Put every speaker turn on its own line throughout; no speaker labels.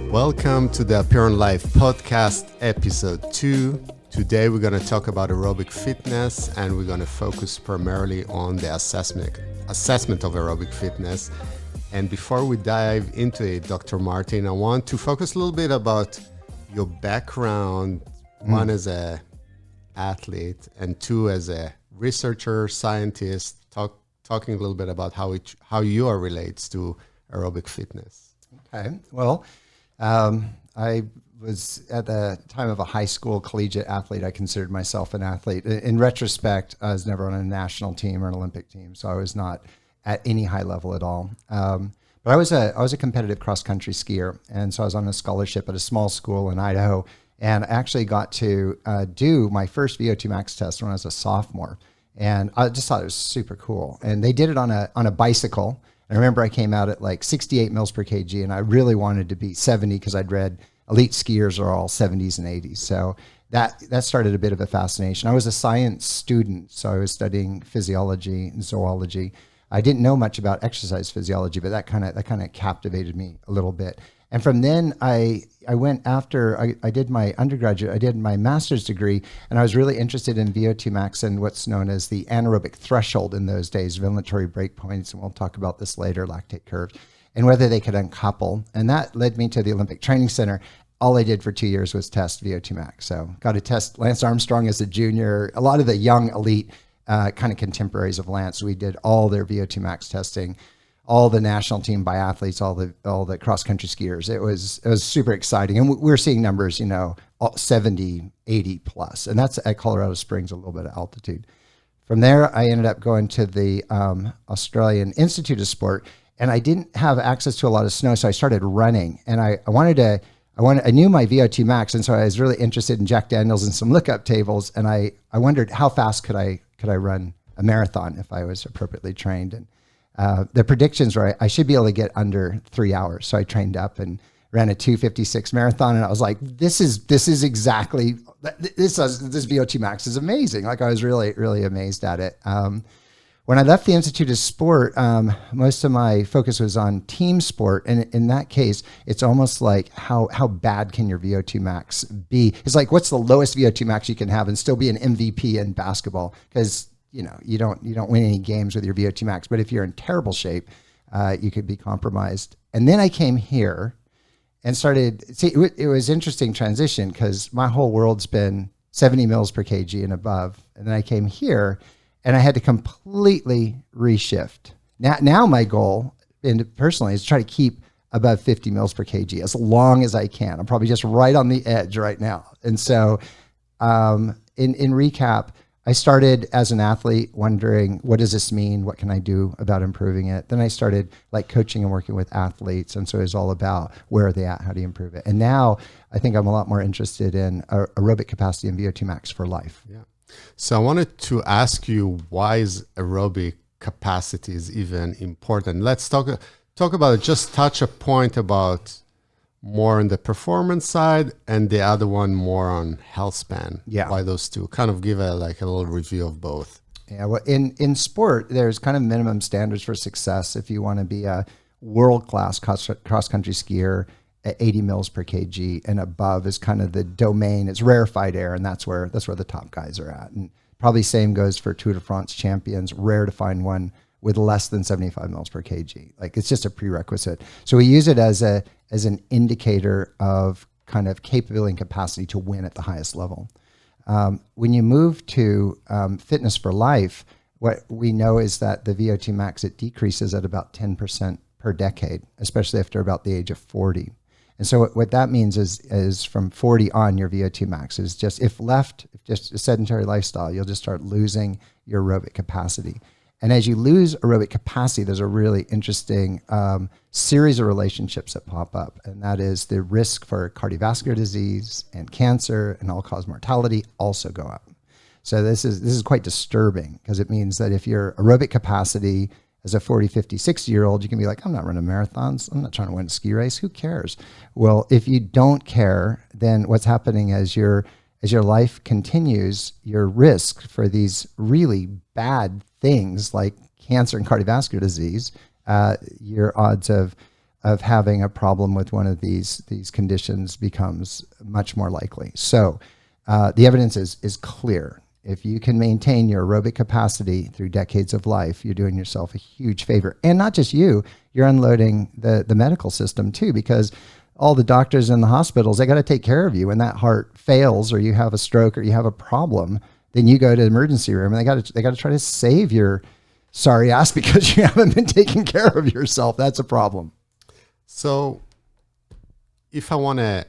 Welcome to the Apeiron Life podcast, episode 2. Today we're going to talk about aerobic fitness, and we're going to focus primarily on the assessment of aerobic fitness. And before we dive into it, Dr. Martin, I want to focus a little bit about your background, one as a athlete and two as a researcher, scientist, talking a little bit about how your relates to aerobic fitness.
Okay, well, I was at the time of a high school collegiate athlete. I considered myself an athlete. In retrospect, I was never on a national team or an Olympic team, so I was not at any high level at all. But I was a competitive cross country skier, and so I was on a scholarship at a small school in Idaho, and I actually got to do my first VO2 max test when I was a sophomore, and I just thought it was super cool. And they did it on a bicycle. I remember I came out at like 68 mils per kg, and I really wanted to be 70 because I'd read elite skiers are all 70s and 80s. So that started a bit of a fascination. I was a science student, so I was studying physiology and zoology. I didn't know much about exercise physiology, but that kind of captivated me a little bit. And from then I went after I did my undergraduate, I did my master's degree, and I was really interested in VO2 max and what's known as the anaerobic threshold in those days, ventilatory breakpoints, and we'll talk about this later, lactate curves, and whether they could uncouple. And that led me to the Olympic Training Center. All I did for 2 years was test VO2 max. So got to test Lance Armstrong as a junior, a lot of the young elite kind of contemporaries of Lance. We did all their VO2 max testing, all the national team biathletes, all the cross country skiers. It was super exciting. And we're seeing numbers, 70, 80 plus. And that's at Colorado Springs, a little bit of altitude. From there, I ended up going to the Australian Institute of Sport, and I didn't have access to a lot of snow. So I started running, and I knew my VO2 max. And so I was really interested in Jack Daniels and some lookup tables. And I wondered how fast could I run a marathon if I was appropriately trained. And the predictions were I should be able to get under 3 hours. So I trained up and ran a 2:56 marathon, and I was like, this exactly this VO2 max is amazing. Like, I was really, really amazed at it. When I left the Institute of Sport, most of my focus was on team sport. And in that case, it's almost like how bad can your VO2 max be? It's like, what's the lowest VO2 max you can have and still be an MVP in basketball? Because you don't win any games with your VO2 max, but if you're in terrible shape, you could be compromised. And then I came here and it was interesting transition because my whole world's been 70 mils per kg and above. And then I came here and I had to completely reshift. Now my goal, and personally, is to try to keep above 50 mils per kg as long as I can. I'm probably just right on the edge right now. And so in recap, I started as an athlete wondering, what does this mean? What can I do about improving it? Then I started coaching and working with athletes. And so it was all about where are they at? How do you improve it? And now I think I'm a lot more interested in aerobic capacity and VO2 max for life.
Yeah. So I wanted to ask you, why is aerobic capacity is even important? Let's talk about it. Just touch a point about more on the performance side, and the other one more on health span.
Yeah.
Why those two? Kind of give a little review of both.
Yeah. Well, in sport, there's kind of minimum standards for success. If you want to be a world-class cross-country skier at 80 mils per kg and above is kind of the domain. It's rarefied air, and that's where the top guys are at. And probably same goes for Tour de France champions. Rare to find one with less than 75 mils per kg. It's just a prerequisite. So we use it as an indicator of kind of capability and capacity to win at the highest level. When you move to fitness for life, what we know is that the VO2 max, it decreases at about 10% per decade, especially after about the age of 40. And so what that means is from 40 on, your VO2 max is just just a sedentary lifestyle, you'll just start losing your aerobic capacity. And as you lose aerobic capacity, there's a really interesting series of relationships that pop up. And that is the risk for cardiovascular disease and cancer and all-cause mortality also go up. So this is quite disturbing, because it means that if your aerobic capacity as a 40, 50, 60-year-old, you can be like, I'm not running marathons. I'm not trying to win a ski race. Who cares? Well, if you don't care, then what's happening is you're as your life continues, your risk for these really bad things like cancer and cardiovascular disease, your odds of having a problem with one of these conditions becomes much more likely. So the evidence is clear. If you can maintain your aerobic capacity through decades of life, you're doing yourself a huge favor. And not just you, you're unloading the medical system too, because all the doctors in the hospitals, they got to take care of you. When that heart fails or you have a stroke or you have a problem, then you go to the emergency room and they got to try to save your sorry ass because you haven't been taking care of yourself. That's a problem.
So if I want to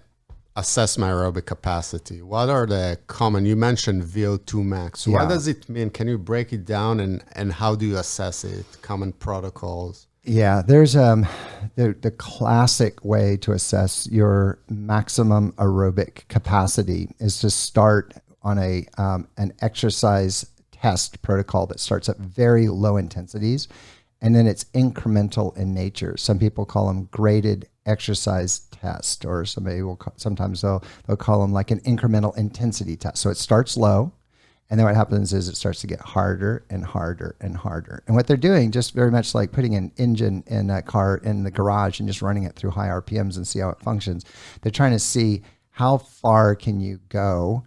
assess my aerobic capacity, what are the common, you mentioned VO2 max.
Yeah.
What does it mean? Can you break it down and how do you assess it? Common protocols?
Yeah, there's the classic way to assess your maximum aerobic capacity is to start on an exercise test protocol that starts at very low intensities, and then it's incremental in nature. Some people call them graded exercise test, or sometimes they'll call them like an incremental intensity test. So it starts low, and then what happens is it starts to get harder and harder and harder. And what they're doing, just very much like putting an engine in a car in the garage and just running it through high RPMs and see how it functions. They're trying to see how far can you go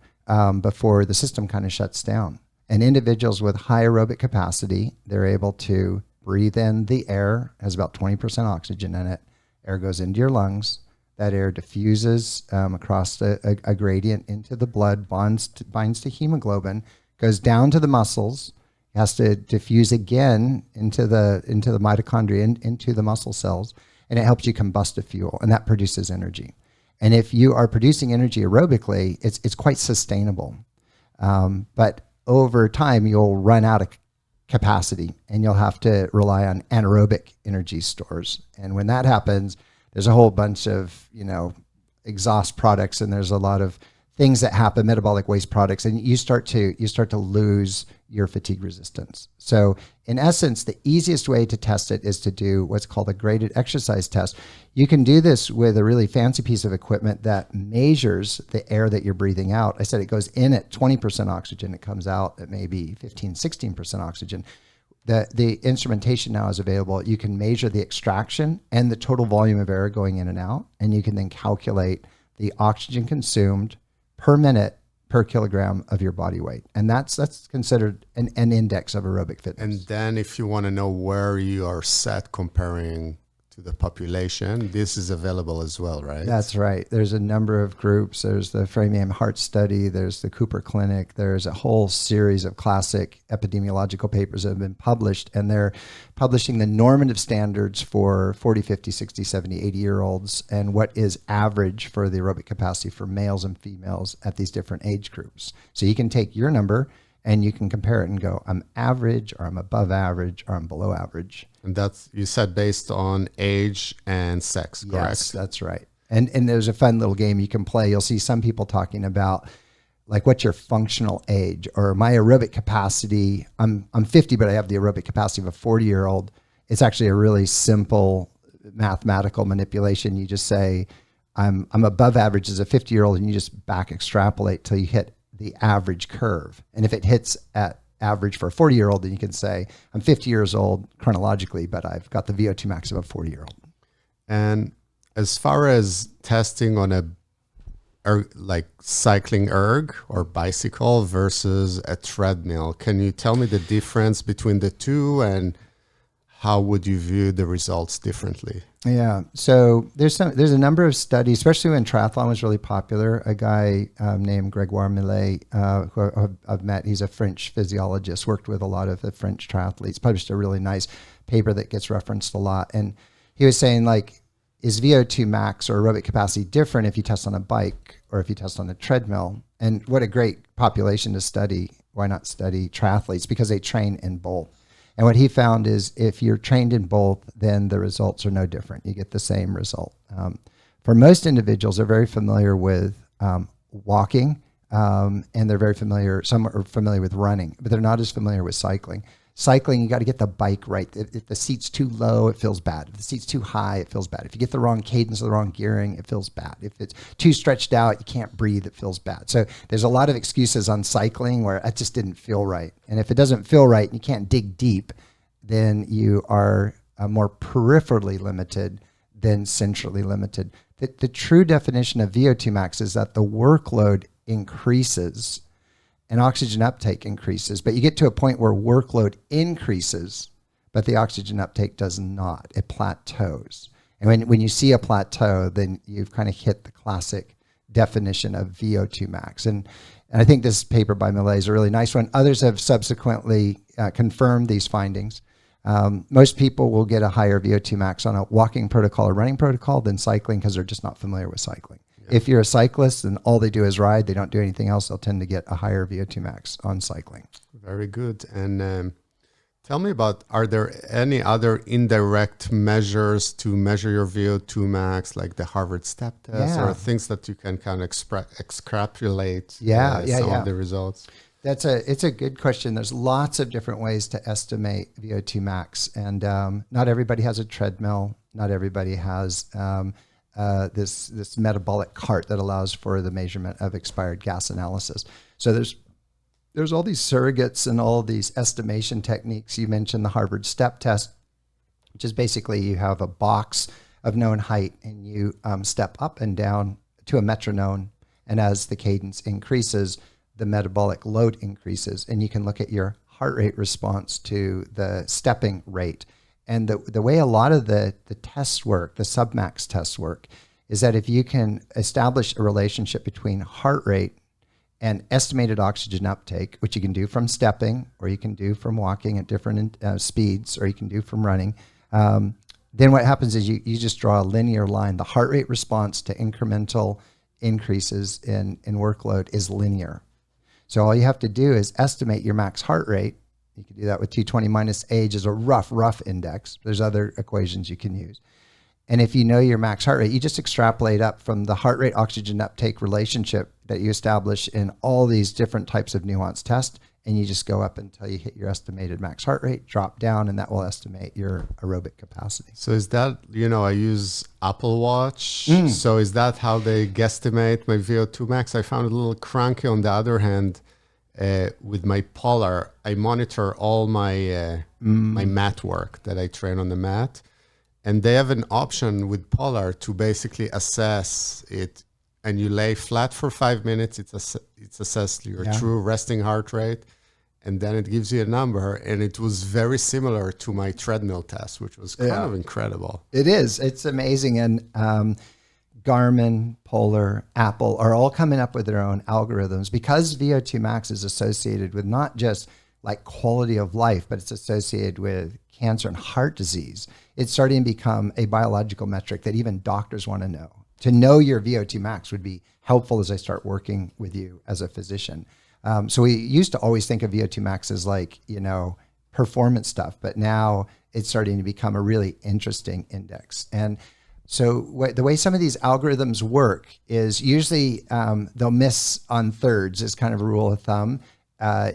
before the system kind of shuts down. And individuals with high aerobic capacity, they're able to breathe in the air, has about 20% oxygen in it. Air goes into your lungs. That air diffuses across a gradient into the blood, binds to hemoglobin, goes down to the muscles, has to diffuse again into the mitochondria, into the muscle cells, and it helps you combust the fuel, and that produces energy. And if you are producing energy aerobically, it's quite sustainable. But over time, you'll run out of capacity, and you'll have to rely on anaerobic energy stores. And when that happens, there's a whole bunch of, exhaust products, and there's a lot of things that happen, metabolic waste products, and you start to lose your fatigue resistance. So in essence, the easiest way to test it is to do what's called a graded exercise test. You can do this with a really fancy piece of equipment that measures the air that you're breathing out. I said it goes in at 20% oxygen. It comes out at maybe 15, 16% oxygen. The instrumentation now is available. You can measure the extraction and the total volume of air going in and out, and you can then calculate the oxygen consumed per minute per kilogram of your body weight. And that's considered an index of aerobic fitness.
And then if you want to know where you are set comparing to the population, this is available as well, right?
That's right. There's a number of groups. There's the Framingham Heart Study. There's the Cooper Clinic. There's a whole series of classic epidemiological papers that have been published, and they're publishing the normative standards for 40, 50, 60, 70, 80-year-olds and what is average for the aerobic capacity for males and females at these different age groups. So you can take your number and you can compare it and go, I'm average, or I'm above average, or I'm below average.
And that's, you said, based on age and sex, correct?
Yes, that's right. And there's a fun little game you can play. You'll see some people talking about, like, what's your functional age, or my aerobic capacity. I'm 50, but I have the aerobic capacity of a 40-year-old. It's actually a really simple mathematical manipulation. You just say, I'm above average as a 50-year-old, and you just back extrapolate till you hit the average curve. And if it hits at average for a 40-year-old, then you can say, I'm 50 years old chronologically, but I've got the VO2 max of a 40-year-old.
And as far as testing on like cycling erg or bicycle versus a treadmill, can you tell me the difference between the two, and how would you view the results differently?
Yeah, so there's a number of studies, especially when triathlon was really popular. A guy named Grégoire Millet, who I've met, he's a French physiologist, worked with a lot of the French triathletes, published a really nice paper that gets referenced a lot. And he was saying, like, is VO2 max or aerobic capacity different if you test on a bike or if you test on a treadmill? And what a great population to study. Why not study triathletes? Because they train in both. And what he found is if you're trained in both, then the results are no different. You get the same result. For most individuals, they're very familiar with walking, and they're very familiar, some are familiar with running, but they're not as familiar with cycling. Cycling, you got to get the bike right. If the seat's too low, it feels bad. If the seat's too high, it feels bad. If you get the wrong cadence or the wrong gearing, it feels bad. If it's too stretched out, you can't breathe, it feels bad. So there's a lot of excuses on cycling where it just didn't feel right. And if it doesn't feel right and you can't dig deep, then you are more peripherally limited than centrally limited. The true definition of VO2 max is that the workload increases and oxygen uptake increases, but you get to a point where workload increases, but the oxygen uptake does not. It plateaus. And when you see a plateau, then you've kind of hit the classic definition of VO2 max. And I think this paper by Millet is a really nice one. Others have subsequently confirmed these findings. Most people will get a higher VO2 max on a walking protocol or running protocol than cycling because they're just not familiar with cycling. Yeah. If you're a cyclist and all they do is ride, they don't do anything else, they'll tend to get a higher VO2 max on cycling.
Very good. And tell me about, are there any other indirect measures to measure your VO2 max, like the Harvard step test, or things that you can kind of extrapolate some of the results?
It's a good question. There's lots of different ways to estimate VO2 max, and not everybody has a treadmill. Not everybody has this metabolic cart that allows for the measurement of expired gas analysis. So there's all these surrogates and all these estimation techniques. You mentioned the Harvard step test, which is basically you have a box of known height and you step up and down to a metronome, and as the cadence increases, the metabolic load increases, and you can look at your heart rate response to the stepping rate. And the way a lot of the tests work, the submax tests work, is that if you can establish a relationship between heart rate and estimated oxygen uptake, which you can do from stepping, or you can do from walking at different speeds, or you can do from running, then what happens is you just draw a linear line. The heart rate response to incremental increases in workload is linear. So all you have to do is estimate your max heart rate. You can do that with 220 minus age as a rough index. There's other equations you can use. And if you know your max heart rate, you just extrapolate up from the heart rate oxygen uptake relationship that you establish in all these different types of nuanced tests, and you just go up until you hit your estimated max heart rate, drop down, and that will estimate your aerobic capacity.
So is that, I use Apple Watch. So is that how they guesstimate my VO2 max? I found it a little cranky. On the other hand, with my Polar, I monitor all my my mat work that I train on the mat. And they have an option with Polar to basically assess it. And you lay flat for 5 minutes, it's assessed your true resting heart rate, and then it gives you a number. And it was very similar to my treadmill test, which was kind of incredible.
It is. It's amazing. And Garmin, Polar, Apple are all coming up with their own algorithms, because VO2 max is associated with not just like quality of life, but it's associated with cancer and heart disease. It's starting to become a biological metric that even doctors want to know. To know your VO2 max would be helpful as I start working with you as a physician. So we used to always think of VO2 max as like, performance stuff, but now it's starting to become a really interesting index. And so the way some of these algorithms work is usually they'll miss on thirds is kind of a rule of thumb.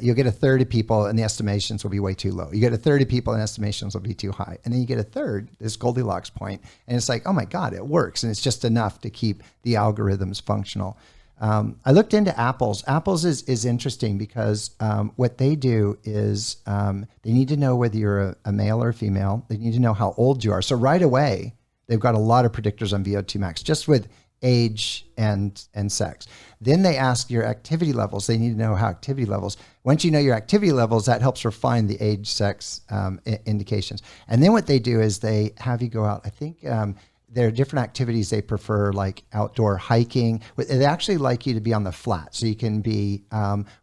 You'll get a third of people and the estimations will be way too low. You get a third of people and estimations will be too high. And then you get a third, this Goldilocks point, and it's like, oh my God, it works. And it's just enough to keep the algorithms functional. I looked into Apple's. Apple's is interesting because what they do is they need to know whether you're a male or a female. They need to know how old you are. So right away, they've got a lot of predictors on VO2 max, just with age and sex. Then they ask your activity levels. They need to know how activity levels. Once you know your activity levels, that helps refine the age, sex indications. And then what they do is they have you go out. I think there are different activities they prefer, like outdoor hiking. They actually like you to be on the flat, so you can be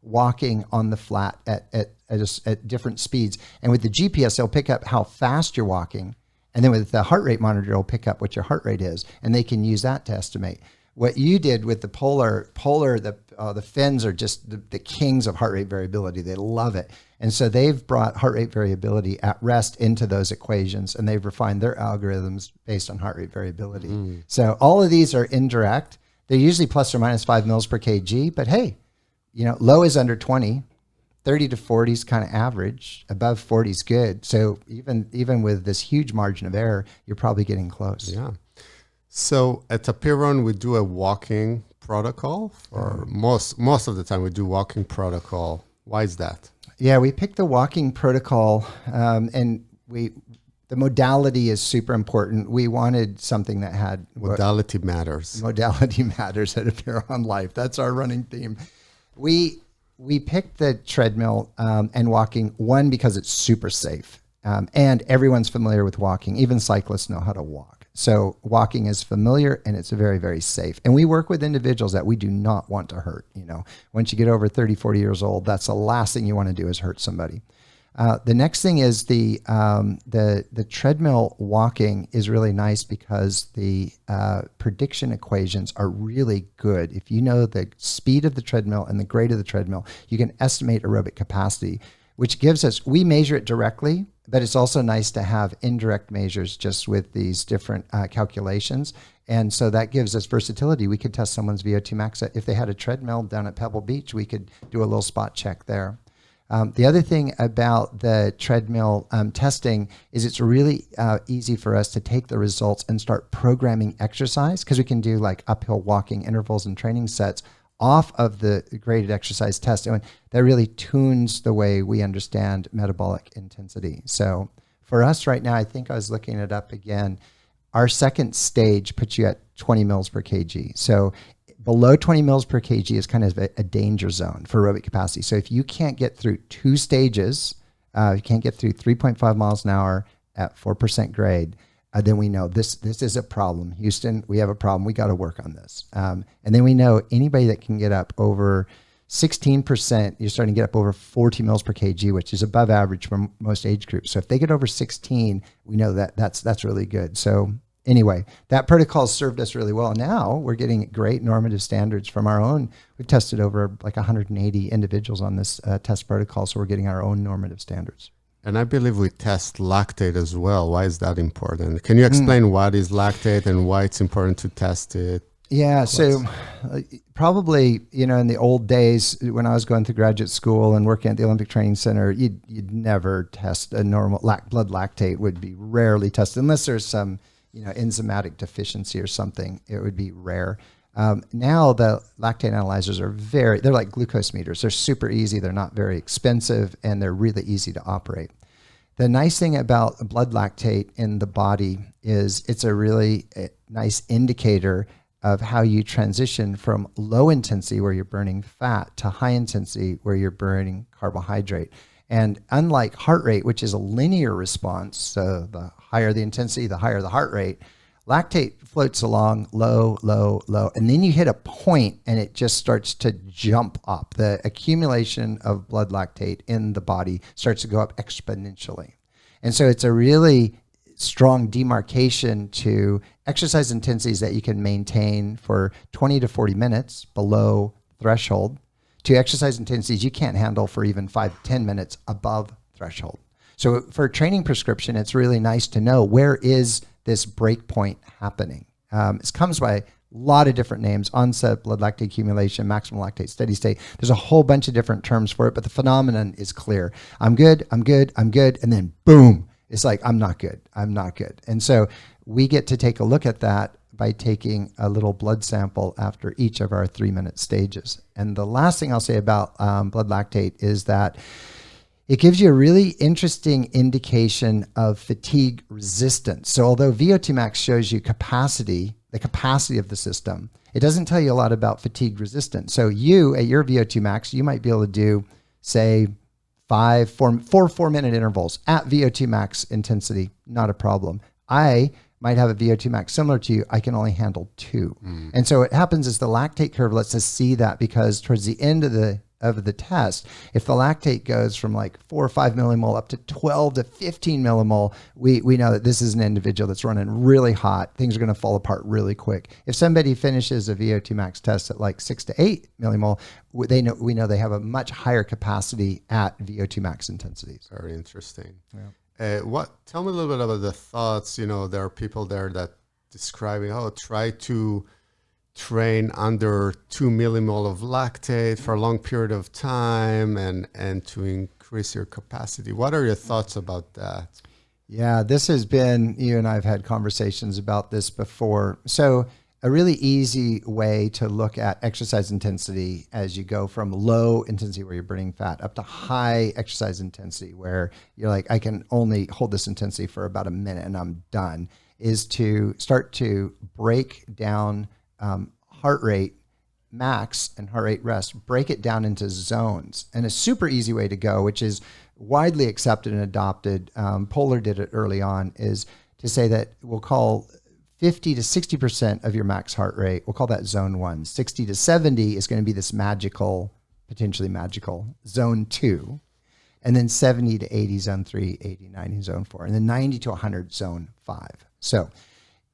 walking on the flat at different speeds. And with the GPS, they'll pick up how fast you're walking. And then with the heart rate monitor, it'll pick up what your heart rate is, and they can use that to estimate. What you did with the Polar, the fins are just the kings of heart rate variability. They love it. And so they've brought heart rate variability at rest into those equations, and they've refined their algorithms based on heart rate variability. So all of these are indirect. They're usually plus or minus 5 mils per kg, but hey, low is under 20. 30 to 40 is kind of average. Above 40 is good. So even with this huge margin of error, you're probably getting close.
Yeah. So at Apeiron, we do a walking protocol. For most of the time, we do walking protocol. Why is that?
Yeah, we picked the walking protocol, and the modality is super important. We wanted something that had
Modality matters.
Modality matters at Apeiron Life. That's our running theme. We picked the treadmill and walking, one, because it's super safe, and everyone's familiar with walking. Even cyclists know how to walk. So walking is familiar and it's very, very safe. And we work with individuals that we do not want to hurt. You know, once you get over 30, 40 years old, that's the last thing you want to do is hurt somebody. The next thing is the treadmill walking is really nice because the prediction equations are really good. If you know the speed of the treadmill and the grade of the treadmill, you can estimate aerobic capacity, which gives us, we measure it directly, but it's also nice to have indirect measures just with these different calculations. And so that gives us versatility. We could test someone's VO2 max. If they had a treadmill down at Pebble Beach, we could do a little spot check there. The other thing about the treadmill testing is it's really easy for us to take the results and start programming exercise, because we can do like uphill walking intervals and training sets off of the graded exercise test. And that really tunes the way we understand metabolic intensity. So for us right now, I think I was looking it up again, our second stage puts you at 20 mils per kg. So below 20 mils per kg is kind of a danger zone for aerobic capacity. So if you can't get through 2 stages, you can't get through 3.5 miles an hour at 4% grade, then we know this is a problem. Houston, we have a problem. We got to work on this. And then we know anybody that can get up over 16%, you're starting to get up over 40 mils per kg, which is above average for most age groups. So if they get over 16, we know that's really good. So anyway, that protocol served us really well. Now we're getting great normative standards from our own. We've tested over like 180 individuals on this test protocol, so we're getting our own normative standards.
And I believe we test lactate as well. Why is that important? Can you explain what is lactate and why it's important to test it?
Yeah, so probably, you know, in the old days when I was going through graduate school and working at the Olympic Training Center, you'd never test a normal blood lactate. Would be rarely tested unless there's some, you know, enzymatic deficiency or something. It would be rare. Now the lactate analyzers are they're like glucose meters. They're super easy. They're not very expensive, and they're really easy to operate. The nice thing about blood lactate in the body is it's a really nice indicator of how you transition from low intensity where you're burning fat to high intensity where you're burning carbohydrate. And unlike heart rate, which is a linear response, so the higher the intensity, the higher the heart rate, lactate floats along low, low, low, and then you hit a point and it just starts to jump up. The accumulation of blood lactate in the body starts to go up exponentially. And so it's a really strong demarcation to exercise intensities that you can maintain for 20 to 40 minutes below threshold to exercise intensities you can't handle for even 5 to 10 minutes above threshold. So for a training prescription, it's really nice to know where is this break point happening. It comes by a lot of different names: onset, blood lactate accumulation, maximum lactate, steady state. There's a whole bunch of different terms for it, but the phenomenon is clear. I'm good, I'm good, I'm good, and then boom, it's like, I'm not good, I'm not good. And so we get to take a look at that by taking a little blood sample after each of our 3-minute stages. And the last thing I'll say about blood lactate is that it gives you a really interesting indication of fatigue resistance. So although VO2 max shows you capacity, the capacity of the system, it doesn't tell you a lot about fatigue resistance. So you, at your VO2 max, you might be able to do, say, 4-minute intervals at VO2 max intensity, not a problem. I might have a VO2 max similar to you. I can only handle 2. And so what happens is the lactate curve lets us see that, because towards the end of the test, if the lactate goes from like 4 or 5 millimole up to 12 to 15 millimole, we know that this is an individual that's running really hot. Things are going to fall apart really quick. If somebody finishes a VO2 max test at like 6 to 8 millimole, we know they have a much higher capacity at VO2 max intensities.
Very interesting.
Yeah.
Tell me a little bit about the thoughts. You know, there are people there that describing, try to train under 2 millimole of lactate for a long period of time and to increase your capacity. What are your thoughts about that?
Yeah, this has been, you and I have had conversations about this before. So a really easy way to look at exercise intensity as you go from low intensity where you're burning fat up to high exercise intensity where you're like, I can only hold this intensity for about a minute and I'm done, is to start to break down heart rate max and heart rate rest, break it down into zones. And a super easy way to go, which is widely accepted and adopted, Polar did it early on, is to say that we'll call 50 to 60% of your max heart rate, we'll call that zone 1. 60 to 70 is going to be this magical, potentially magical zone 2. And then 70 to 80, zone 3, 80, 90, zone 4. And then 90 to 100, zone 5. So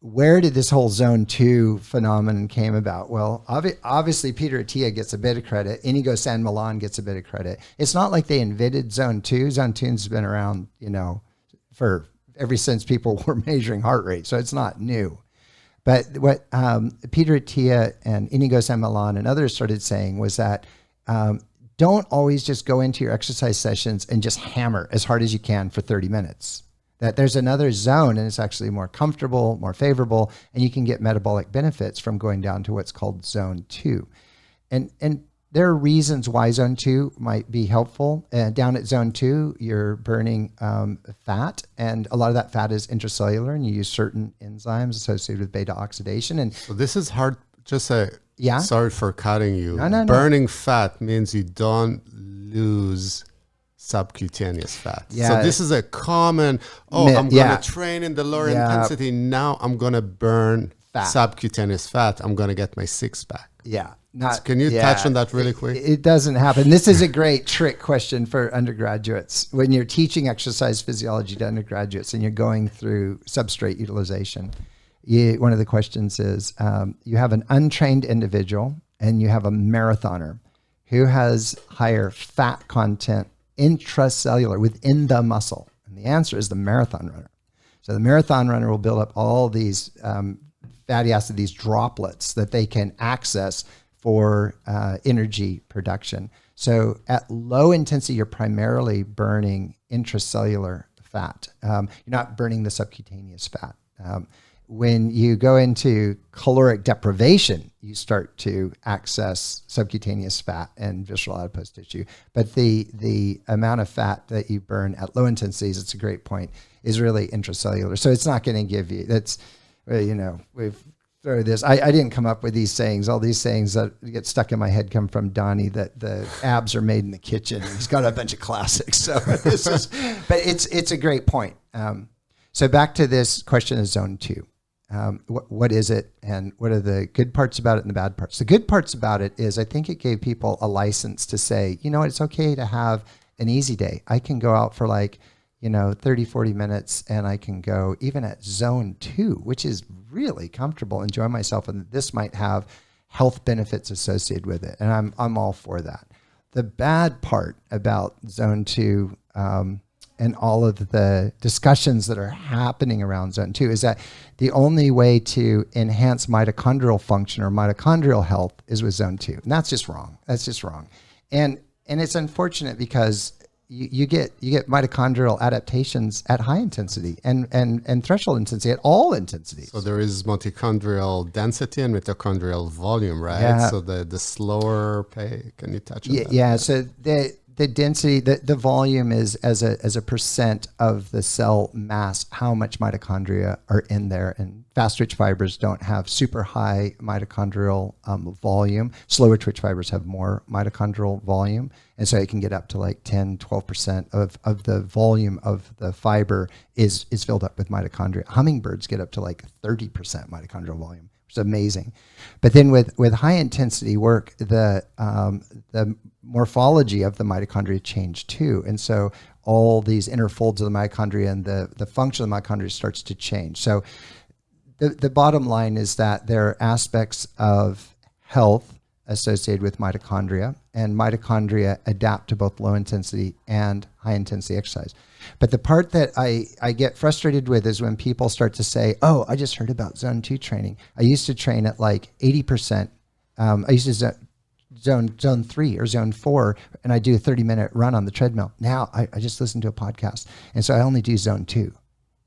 where did this whole zone 2 phenomenon came about? Well, obviously Peter Attia gets a bit of credit. Inigo San Millan gets a bit of credit. It's not like they invented zone 2. Zone 2 has been around, for ever since people were measuring heart rate. So it's not new. But what Peter Attia and Inigo San Millan and others started saying was that don't always just go into your exercise sessions and just hammer as hard as you can for 30 minutes. That there's another zone and it's actually more comfortable, more favorable, and you can get metabolic benefits from going down to what's called zone 2. And there are reasons why zone 2 might be helpful. Down at zone 2, you're burning fat, and a lot of that fat is intracellular, and you use certain enzymes associated with beta oxidation. And
so this is hard. Just
yeah.
Sorry for cutting you.
No.
Burning fat means you don't lose subcutaneous fat.
Yeah.
So this is a common, I'm going to train in the lower intensity. Now I'm going to burn fat. Subcutaneous fat. I'm going to get my six pack.
Yeah.
Can you touch on that really quick?
It doesn't happen. This is a great trick question for undergraduates. When you're teaching exercise physiology to undergraduates and you're going through substrate utilization, one of the questions is, you have an untrained individual and you have a marathoner who has higher fat content intracellular within the muscle. And the answer is the marathon runner. So the marathon runner will build up all these fatty acid, these droplets that they can access for energy production. So at low intensity, you're primarily burning intracellular fat. You're not burning the subcutaneous fat. When you go into caloric deprivation, you start to access subcutaneous fat and visceral adipose tissue. But the amount of fat that you burn at low intensities, it's a great point, is really intracellular. So it's not going to give you, we've throw this. I didn't come up with these sayings. All these sayings that get stuck in my head come from Donnie, that the abs are made in the kitchen. He's got a bunch of classics. So but it's a great point. So back to this question of zone 2. What is it, and what are the good parts about it and the bad parts? The good parts about it is I think it gave people a license to say, it's okay to have an easy day. I can go out for 30, 40 minutes, and I can go even at zone 2, which is really comfortable, enjoy myself, and this might have health benefits associated with it. And I'm all for that. The bad part about zone 2 and all of the discussions that are happening around zone 2 is that the only way to enhance mitochondrial function or mitochondrial health is with zone 2. And that's just wrong. That's just wrong. And it's unfortunate because you get mitochondrial adaptations at high intensity and threshold intensity at all intensities.
So there is mitochondrial density and mitochondrial volume, right?
Yeah.
So the slower pay, can you touch on that?
Yeah. So the density, the volume is as a percent of the cell mass, how much mitochondria are in there. And fast twitch fibers don't have super high mitochondrial volume. Slower twitch fibers have more mitochondrial volume. And so it can get up to 10, 12% of the volume of the fiber is filled up with mitochondria. Hummingbirds get up to 30% mitochondrial volume, which is amazing. But then with high intensity work, the morphology of the mitochondria change too. And so all these inner folds of the mitochondria and the function of the mitochondria starts to change. So the bottom line is that there are aspects of health associated with mitochondria, and mitochondria adapt to both low intensity and high intensity exercise. But the part that I get frustrated with is when people start to say, oh, I just heard about zone 2 training. I used to train at like 80%. I used to zone 3 or zone 4, and I do a 30-minute run on the treadmill. Now I just listen to a podcast, and so I only do zone 2.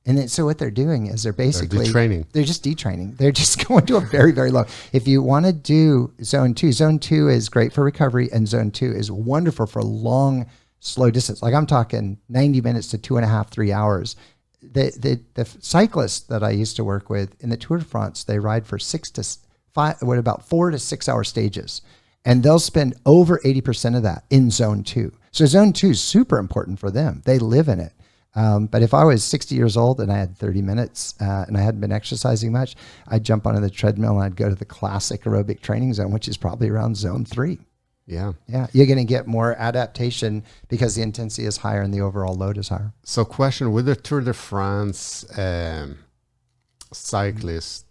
And then, so what they're doing is they're basically they're just detraining. They're just going to a very, very low. If you want to do zone 2 is great for recovery, and zone 2 is wonderful for long, slow distance. Like I'm talking 90 minutes to 2.5, 3 hours. The cyclists that I used to work with in the Tour de France, they ride for 4 to 6 hour stages. And they'll spend over 80% of that in zone 2. So zone 2 is super important for them. They live in it. But if I was 60 years old and I had 30 minutes and I hadn't been exercising much, I'd jump onto the treadmill and I'd go to the classic aerobic training zone, which is probably around zone 3.
Yeah.
Yeah. You're going to get more adaptation because the intensity is higher and the overall load is higher.
So question, with the Tour de France cyclists,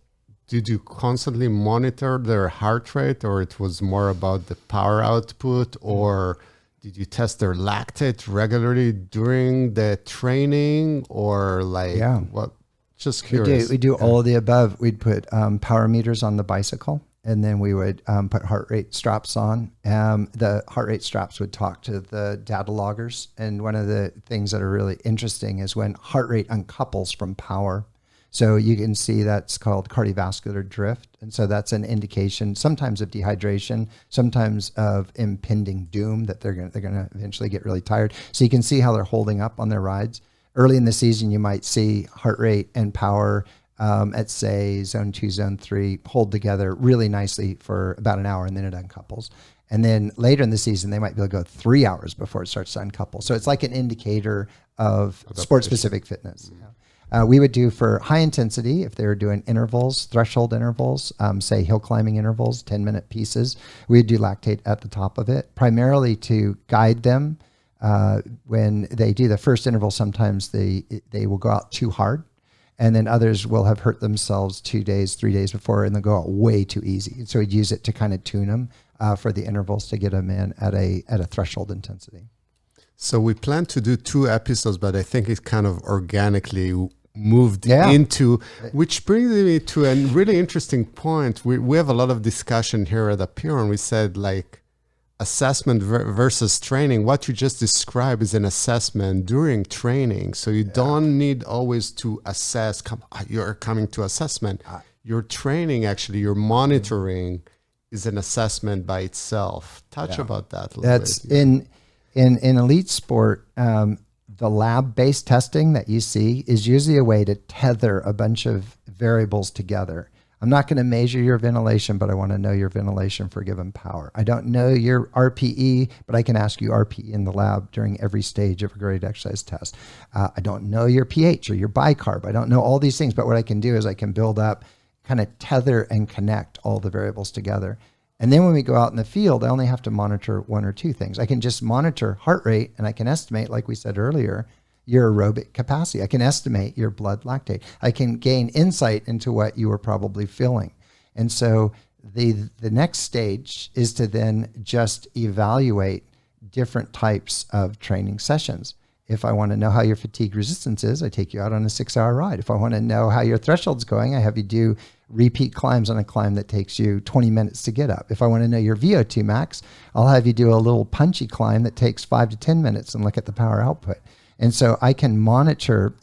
did you constantly monitor their heart rate, or it was more about the power output, or did you test their lactate regularly during the training, or like what? Just curious.
We do all of the above. We'd put power meters on the bicycle, and then we would put heart rate straps on. The heart rate straps would talk to the data loggers. And one of the things that are really interesting is when heart rate uncouples from power. So you can see that's called cardiovascular drift. And so that's an indication sometimes of dehydration, sometimes of impending doom, that they're going to eventually get really tired. So you can see how they're holding up on their rides. Early in the season, you might see heart rate and power at, say, zone 2, zone 3 hold together really nicely for about an hour, and then it uncouples. And then later in the season, they might be able to go 3 hours before it starts to uncouple. So it's like an indicator of sport-specific fitness. Mm-hmm. We would do for high intensity, if they were doing intervals, threshold intervals, say hill climbing intervals, 10-minute pieces, we'd do lactate at the top of it, primarily to guide them. When they do the first interval, sometimes they will go out too hard, and then others will have hurt themselves 2 days, 3 days before, and they'll go out way too easy. And so we'd use it to kind of tune them for the intervals to get them in at a threshold intensity.
So we plan to do 2 episodes, but I think it kind of organically moved into, which brings me to a really interesting point. We have a lot of discussion here at Apeiron. We said like assessment versus training. What you just described is an assessment during training. So you don't need always to assess. You're coming to assessment. Your training, actually, your monitoring is an assessment by itself. Touch about that a little bit.
That's in elite sport. The lab-based testing that you see is usually a way to tether a bunch of variables together. I'm not going to measure your ventilation, but I want to know your ventilation for a given power. I don't know your RPE, but I can ask you RPE in the lab during every stage of a graded exercise test. I don't know your pH or your bicarb. I don't know all these things, but what I can do is I can build up, kind of tether and connect all the variables together. And then when we go out in the field, I only have to monitor 1 or 2 things. I can just monitor heart rate, and I can estimate, like we said earlier, your aerobic capacity. I can estimate your blood lactate. I can gain insight into what you were probably feeling. And so the next stage is to then just evaluate different types of training sessions. If I want to know how your fatigue resistance is, I take you out on a 6-hour ride. If I want to know how your threshold's going, I have you do repeat climbs on a climb that takes you 20 minutes to get up. If I want to know your VO2 max, I'll have you do a little punchy climb that takes 5 to 10 minutes and look at the power output. And so I can monitor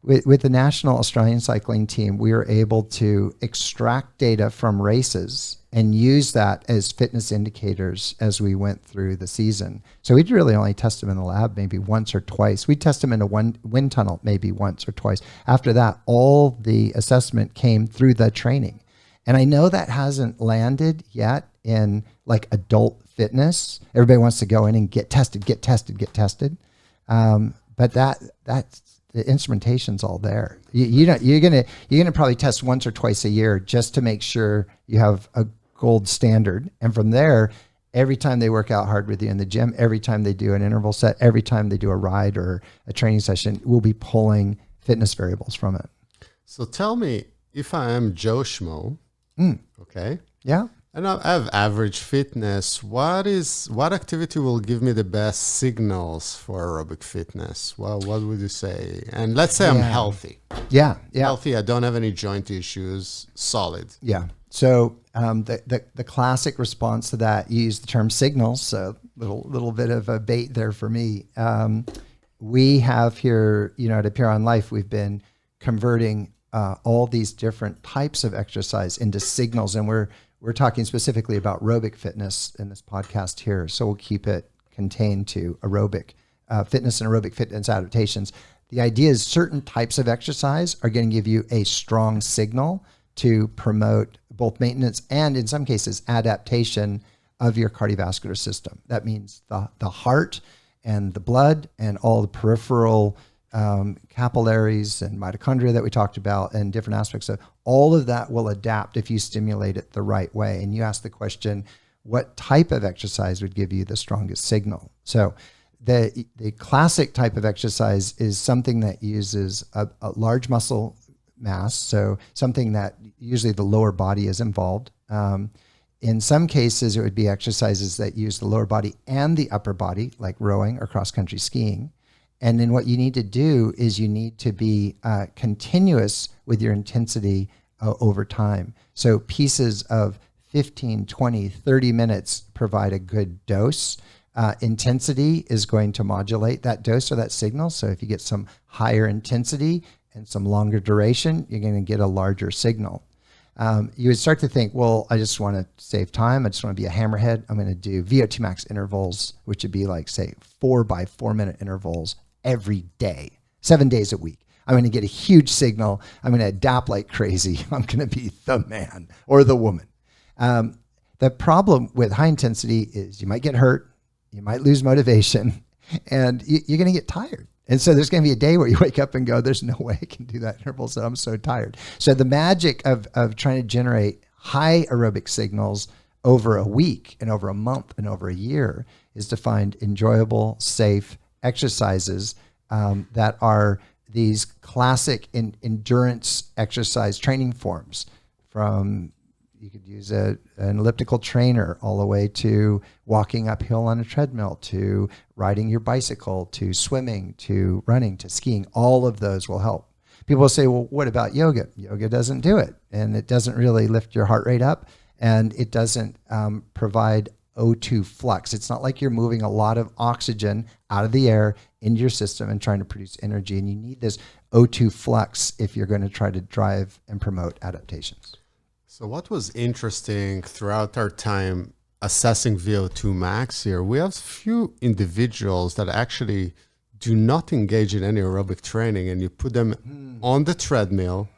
with the National Australian Cycling Team, we were able to extract data from races and use that as fitness indicators as we went through the season. So we'd really only test them in the lab maybe once or twice. We'd test them in a wind tunnel maybe once or twice. After that, all the assessment came through the training. And I know that hasn't landed yet in like adult fitness. Everybody wants to go in and get tested. But that's the instrumentation's all there. You're gonna probably test once or twice a year just to make sure you have a gold standard. And from there, every time they work out hard with you in the gym, every time they do an interval set, every time they do a ride or a training session, we'll be pulling fitness variables from it.
So tell me, if I am Joe Schmo, okay,
yeah,
And I have average fitness. What activity will give me the best signals for aerobic fitness? Well, what would you say? And let's say I'm healthy.
Yeah.
Healthy. I don't have any joint issues. Solid.
Yeah. So the classic response to that, you use the term signals. So little bit of a bait there for me. We have here, at Apeiron Life, we've been converting all these different types of exercise into signals, and we're talking specifically about aerobic fitness in this podcast here. So we'll keep it contained to aerobic fitness and aerobic fitness adaptations. The idea is certain types of exercise are going to give you a strong signal to promote both maintenance and, in some cases, adaptation of your cardiovascular system. That means the heart and the blood and all the peripheral capillaries and mitochondria that we talked about and different aspects of all of that will adapt if you stimulate it the right way. And you ask the question, what type of exercise would give you the strongest signal? So the classic type of exercise is something that uses a large muscle mass, so something that usually the lower body is involved. In some cases, it would be exercises that use the lower body and the upper body, like rowing or cross-country skiing. And then what you need to do is you need to be continuous with your intensity over time. So pieces of 15, 20, 30 minutes provide a good dose. Intensity is going to modulate that dose or that signal. So if you get some higher intensity and some longer duration, you're going to get a larger signal. You would start to think, well, I just want to save time. I just want to be a hammerhead. I'm going to do VO2 max intervals, which would be like, say, 4 by 4 minute intervals every day, 7 days a week. I'm going to get a huge signal. I'm going to adapt like crazy. I'm going to be the man or the woman. The problem with high intensity is you might get hurt, you might lose motivation, and you're going to get tired. And so there's going to be a day where you wake up and go, there's no way I can do that interval, so I'm so tired. So the magic of trying to generate high aerobic signals over a week and over a month and over a year is to find enjoyable, safe exercises that are these classic endurance exercise training forms. From you could use an elliptical trainer all the way to walking uphill on a treadmill, to riding your bicycle, to swimming, to running, to skiing. All of those will help. People will say, well, what about yoga? Yoga doesn't do it. And it doesn't really lift your heart rate up. And it doesn't provide O2 flux. It's not like you're moving a lot of oxygen out of the air into your system and trying to produce energy. And you need this O2 flux if you're going to try to drive and promote adaptations.
So what was interesting throughout our time assessing VO2 max here, we have few individuals that actually do not engage in any aerobic training, and you put them on the treadmill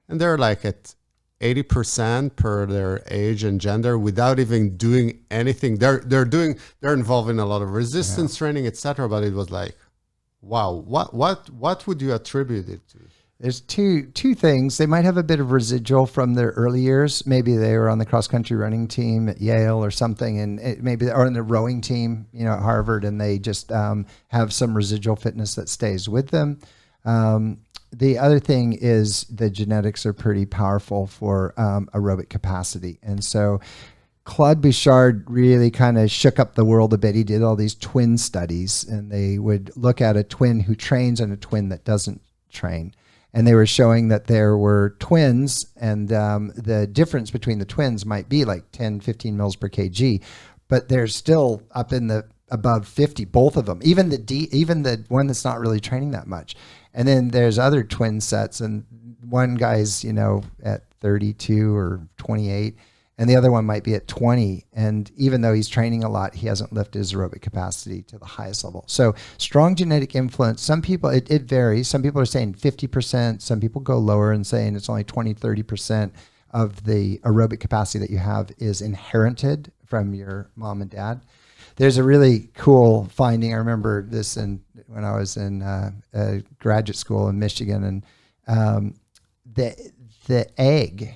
and they're like at 80% per their age and gender without even doing anything. They're involved in a lot of resistance training, etc. But it was like, wow, what would you attribute it to?
There's two things. They might have a bit of residual from their early years. Maybe they were on the cross-country running team at Yale or something, and maybe or on the rowing team, at Harvard, and they just have some residual fitness that stays with them. The other thing is the genetics are pretty powerful for aerobic capacity, and so Claude Bouchard really kind of shook up the world a bit. He did all these twin studies, and they would look at a twin who trains and a twin that doesn't train. And they were showing that there were twins, and the difference between the twins might be like 10, 15 mils per kg, but they're still up in the above 50, both of them, even the one that's not really training that much. And then there's other twin sets, and one guy's, at 32 or 28, and the other one might be at 20. And even though he's training a lot, he hasn't lifted his aerobic capacity to the highest level. So strong genetic influence. Some people, it varies. Some people are saying 50%. Some people go lower and saying it's only 20, 30% of the aerobic capacity that you have is inherited from your mom and dad. There's a really cool finding. I remember this when I was in graduate school in Michigan, and the egg,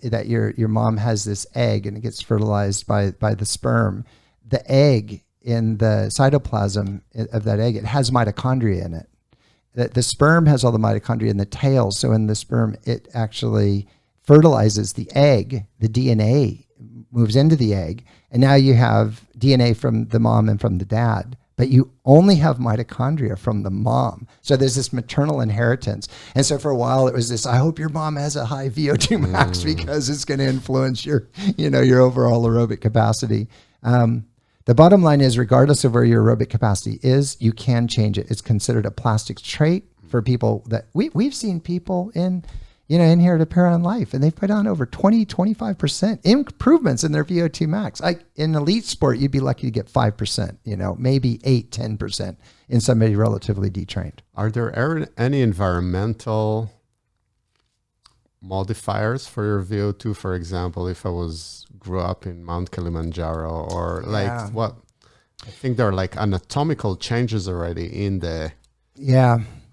that your mom has this egg and it gets fertilized by the sperm. The egg in the cytoplasm of that egg, it has mitochondria in it. The sperm has all the mitochondria in the tail. So in the sperm, it actually fertilizes the egg, the DNA moves into the egg, and now you have DNA from the mom and from the dad, but you only have mitochondria from the mom. So there's this maternal inheritance. And so for a while it was this, I hope your mom has a high VO2 max because it's going to influence your, your overall aerobic capacity. The bottom line is, regardless of where your aerobic capacity is, you can change it. It's considered a plastic trait for people that we've seen people in here at Apeiron Life, and they've put on over 20-25% improvements in their VO2 max. Like in elite sport, you'd be lucky to get 5%, maybe 8-10% in somebody relatively detrained.
Are there any environmental modifiers for your VO2? For example, if I grew up in Mount Kilimanjaro, or what? I think there are like anatomical changes already in the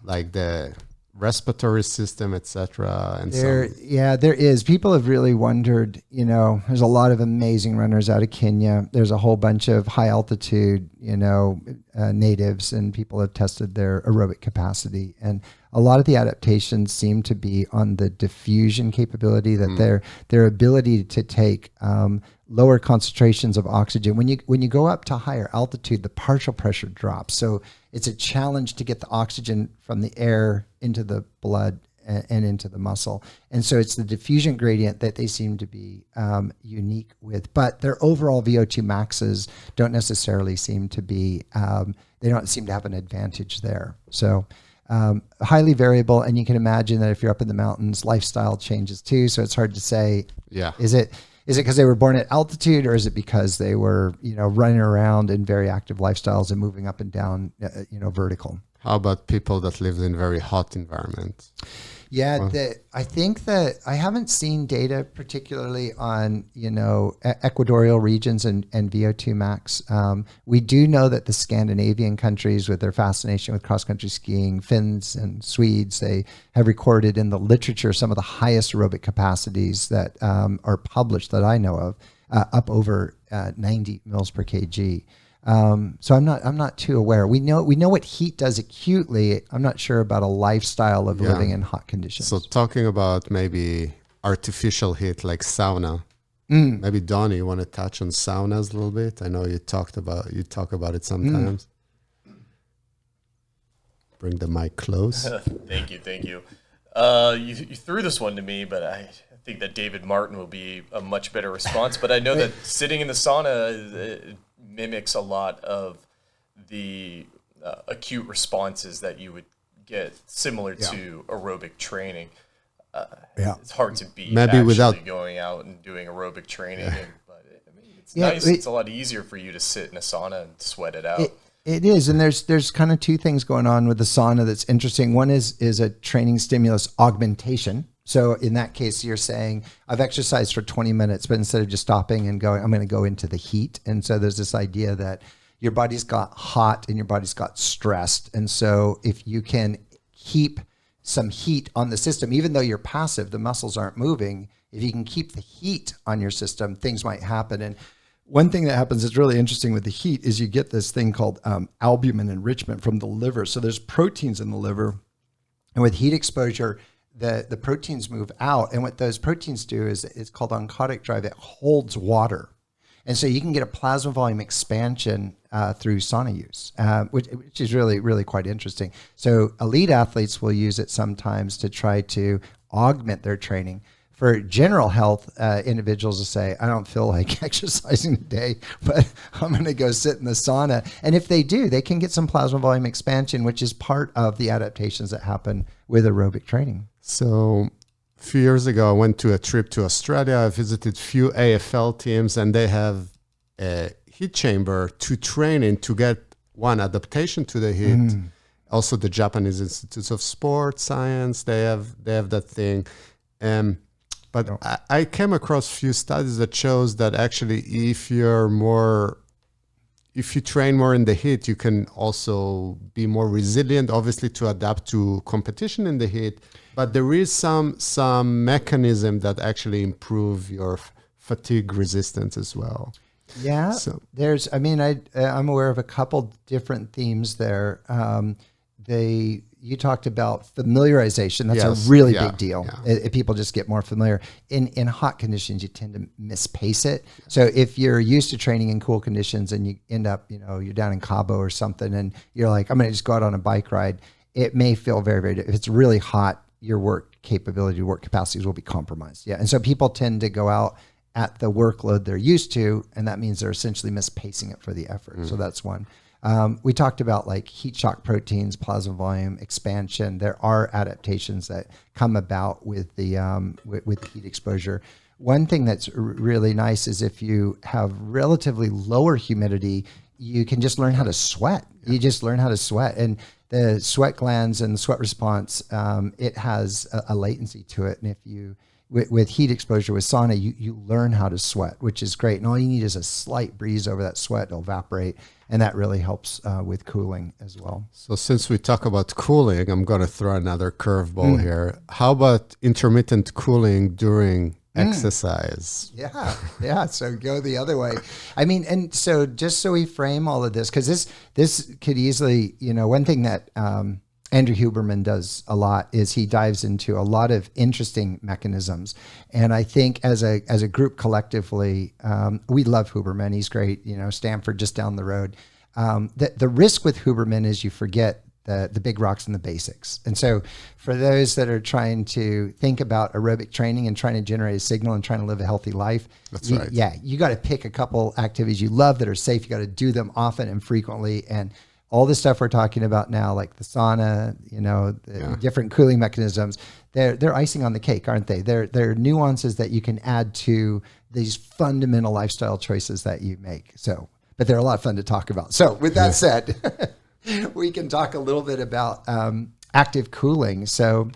like the respiratory system, etc. And
there is. People have really wondered, there's a lot of amazing runners out of Kenya. There's a whole bunch of high altitude, natives, and people have tested their aerobic capacity. And a lot of the adaptations seem to be on the diffusion capability, that their ability to take lower concentrations of oxygen. When you go up to higher altitude, the partial pressure drops. So it's a challenge to get the oxygen from the air into the blood and into the muscle. And so it's the diffusion gradient that they seem to be unique with. But their overall VO2 maxes don't necessarily seem to be, they don't seem to have an advantage there. So highly variable. And you can imagine that if you're up in the mountains, lifestyle changes too. So it's hard to say, is it because they were born at altitude, or is it because they were, running around in very active lifestyles and moving up and down, vertical?
How about people that lived in very hot environments?
Yeah, I think that I haven't seen data particularly on, equatorial regions and VO2 max. We do know that the Scandinavian countries, with their fascination with cross-country skiing, Finns and Swedes, they have recorded in the literature some of the highest aerobic capacities that are published that I know of, up over 90 mils per kg. So I'm not too aware. We know what heat does acutely. I'm not sure about a lifestyle of living in hot conditions.
So talking about maybe artificial heat like sauna, maybe Donnie, you want to touch on saunas a little bit? I know you talk about it sometimes. Bring the mic close.
Thank you. You threw this one to me, but I think that David Martin will be a much better response. But I know that sitting in the sauna mimics a lot of the acute responses that you would get similar to aerobic training. It's hard to beat
maybe without
going out and doing aerobic training. But it's nice. It's a lot easier for you to sit in a sauna and sweat it out.
It is, and there's kind of two things going on with the sauna that's interesting. One is a training stimulus augmentation. So in that case, you're saying, I've exercised for 20 minutes, but instead of just stopping and going, I'm going to go into the heat. And so there's this idea that your body's got hot and your body's got stressed. And so if you can keep some heat on the system, even though you're passive, the muscles aren't moving, if you can keep the heat on your system, things might happen. And one thing that happens that's really interesting with the heat is you get this thing called albumin enrichment from the liver. So there's proteins in the liver, and with heat exposure, the proteins move out. And what those proteins do is it's called oncotic drive. It holds water. And so you can get a plasma volume expansion through sauna use, which is really, really quite interesting. So elite athletes will use it sometimes to try to augment their training. For general health individuals to say, I don't feel like exercising today, but I'm going to go sit in the sauna. And if they do, they can get some plasma volume expansion, which is part of the adaptations that happen with aerobic training.
So a few years ago, I went to a trip to Australia. I visited few AFL teams, and they have a heat chamber to train in to get one adaptation to the heat. Also, the Japanese Institutes of Sport Science, they have that thing. But I came across few studies that shows that actually if you train more in the heat, you can also be more resilient, obviously, to adapt to competition in the heat. But there is some mechanism that actually improve your fatigue resistance as well.
Yeah, so I'm aware of a couple different themes there. you talked about familiarization. That's
Yes.
a really
Yeah.
big deal.
Yeah.
People just get more familiar. In hot conditions, you tend to mispace it. So if you're used to training in cool conditions and you end up, you're down in Cabo or something, and you're like, I'm going to just go out on a bike ride, it may feel very, very, if it's really hot, your work capability, work capacities will be compromised. Yeah. And so people tend to go out at the workload they're used to, and that means they're essentially mispacing it for the effort. So that's one. We talked about like heat shock proteins, plasma volume, expansion. There are adaptations that come about with the with heat exposure. One thing that's really nice is if you have relatively lower humidity, you can just learn how to sweat. You just learn how to sweat. And the sweat glands and the sweat response, it has a latency to it. And if you, with heat exposure, with sauna, you learn how to sweat, which is great. And all you need is a slight breeze over that sweat, it'll evaporate. And that really helps with cooling as well.
So since we talk about cooling, I'm going to throw another curveball here. How about intermittent cooling during exercise?
Yeah. So go the other way. I mean, and so just so we frame all of this, because this could easily, one thing that Andrew Huberman does a lot is he dives into a lot of interesting mechanisms. And I think as a group collectively, we love Huberman. He's great. Stanford just down the road. The risk with Huberman is you forget the big rocks and the basics. And so for those that are trying to think about aerobic training and trying to generate a signal and trying to live a healthy life,
That's right.
Yeah, you got to pick a couple activities you love that are safe. You got to do them often and frequently. And all the stuff we're talking about now, like the sauna, different cooling mechanisms, they're icing on the cake, aren't they? They're nuances that you can add to these fundamental lifestyle choices that you make. So, but they're a lot of fun to talk about. So with that said, we can talk a little bit about active cooling. So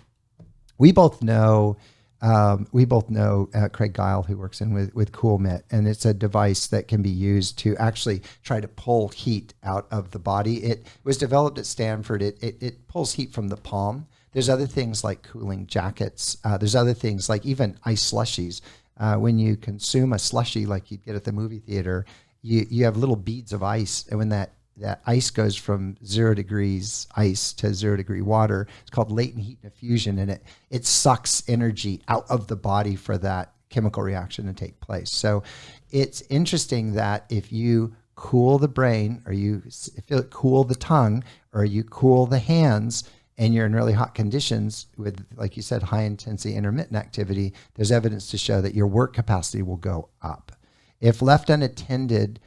we both know Craig Guile, who works in with CoolMit, and it's a device that can be used to actually try to pull heat out of the body. It was developed at Stanford. It pulls heat from the palm. There's other things like cooling jackets. There's other things like even ice slushies. When you consume a slushie like you'd get at the movie theater, you have little beads of ice, and when that ice goes from 0 degrees ice to 0 degree water, it's called latent heat diffusion, and it sucks energy out of the body for that chemical reaction to take place. So it's interesting that if you cool the brain, or you cool the tongue, or you cool the hands, and you're in really hot conditions with, like you said, high intensity intermittent activity, there's evidence to show that your work capacity will go up. If left unattended,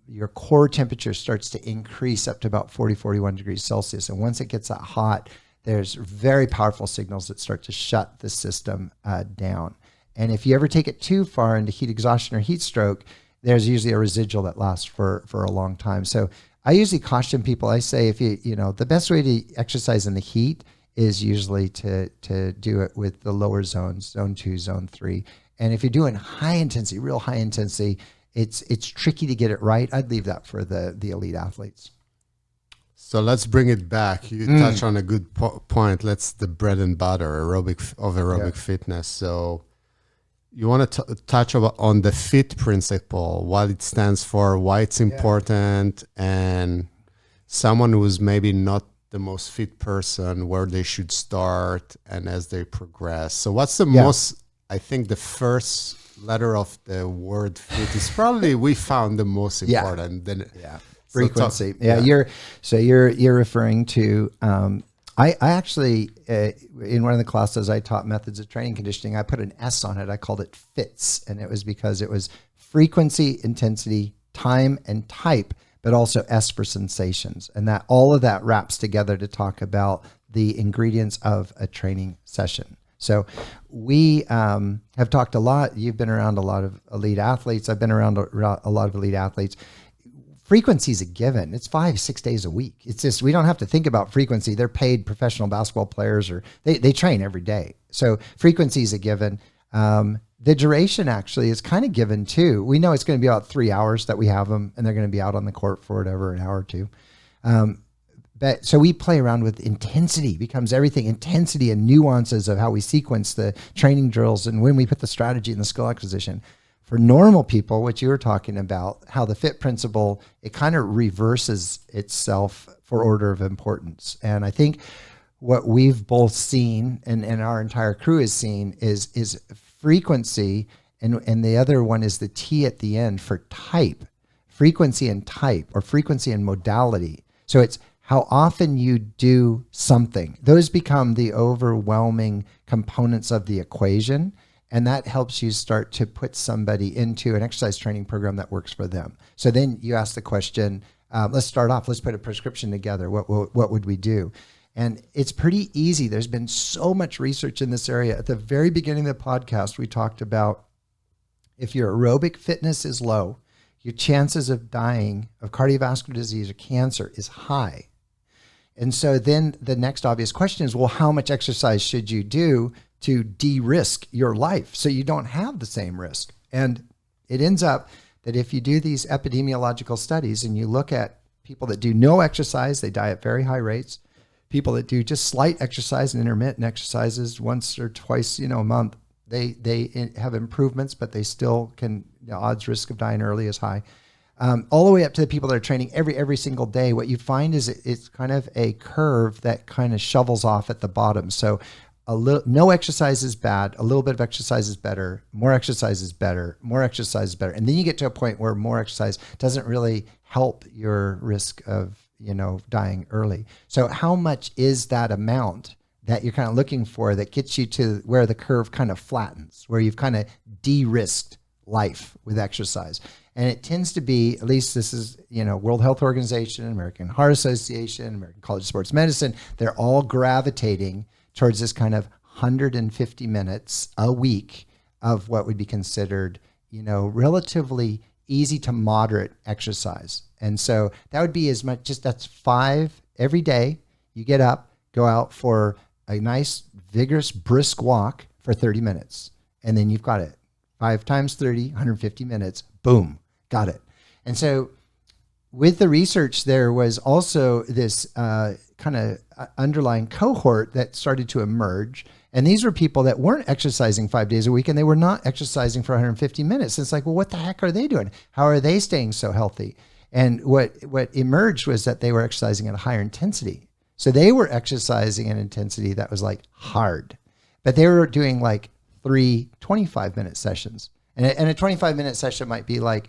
your core temperature starts to increase up to about 40, 41 degrees Celsius. And once it gets that hot, there's very powerful signals that start to shut the system down. And if you ever take it too far into heat exhaustion or heat stroke, there's usually a residual that lasts for a long time. So I usually caution people. I say, if the best way to exercise in the heat is usually to do it with the lower zones, zone 2, zone 3. And if you're doing high intensity, real high intensity, it's tricky to get it right. I'd leave that for the elite athletes.
So let's bring it back. You touch on a good point. Let's the bread and butter aerobic fitness. So you want to touch on the FIT principle, what it stands for, why it's important, and someone who's maybe not the most fit person, where they should start and as they progress. So what's the most, I think the first letter of the word fit is probably we found the most important.
Frequency. You're referring to I actually in one of the classes I taught methods of training conditioning, I put an S on it. I called it FITS, and it was because it was frequency, intensity, time, and type, but also S for sensations. And that all of that wraps together to talk about the ingredients of a training session. So we have talked a lot. You've been around a lot of elite athletes. I've been around a lot of elite athletes. Frequency is a given. It's 5-6 days a week. It's just, we don't have to think about frequency. They're paid professional basketball players, or they train every day. So frequency is a given. The duration actually is kind of given too. We know it's going to be about 3 hours that we have them, and they're going to be out on the court for whatever, an hour or two. But so we play around with intensity, becomes everything, intensity and nuances of how we sequence the training drills and when we put the strategy and the skill acquisition. For normal people, what you were talking about, how the FIT principle, it kind of reverses itself for order of importance. And I think what we've both seen and our entire crew has seen is frequency, and the other one is the T at the end for type, frequency and type, or frequency and modality. So it's how often you do something. Those become the overwhelming components of the equation. And that helps you start to put somebody into an exercise training program that works for them. So then you ask the question, let's start off, let's put a prescription together. What would we do? And it's pretty easy. There's been so much research in this area. At the very beginning of the podcast, we talked about if your aerobic fitness is low, your chances of dying of cardiovascular disease or cancer is high. And so then the next obvious question is, well, how much exercise should you do to de-risk your life so you don't have the same risk? And it ends up that if you do these epidemiological studies and you look at people that do no exercise, they die at very high rates. People that do just slight exercise and intermittent exercises once or twice, a month, they have improvements, but they still can, the odds risk of dying early is high. All the way up to the people that are training every single day. What you find is it's kind of a curve that kind of shovels off at the bottom. So no exercise is bad. A little bit of exercise is better. More exercise is better. More exercise is better. And then you get to a point where more exercise doesn't really help your risk of, dying early. So how much is that amount that you're kind of looking for that gets you to where the curve kind of flattens, where you've kind of de-risked life with exercise? And it tends to be, at least this is, World Health Organization, American Heart Association, American College of Sports Medicine, they're all gravitating towards this kind of 150 minutes a week of what would be considered, relatively easy to moderate exercise. And so that would be as much, that's 5 every day. You get up, go out for a nice, vigorous, brisk walk for 30 minutes. And then you've got it. 5 times 30, 150 minutes, boom, got it. And so with the research, there was also this kind of underlying cohort that started to emerge. And these were people that weren't exercising 5 days a week, and they were not exercising for 150 minutes. And it's like, well, what the heck are they doing? How are they staying so healthy? And what emerged was that they were exercising at a higher intensity. So they were exercising at an intensity that was like hard, but they were doing like 3 25-minute sessions. And a 25-minute session might be like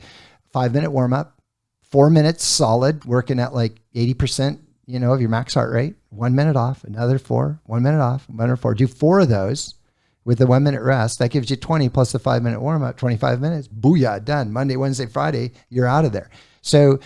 5-minute warm up, 4 minutes solid, working at like 80%, of your max heart rate, 1 minute off, another 4, 1 minute off, 1 minute 4. Do 4 of those with the 1 minute rest. That gives you 20 plus the 5-minute warm up, 25 minutes. Booyah, done. Monday, Wednesday, Friday, you're out of there. So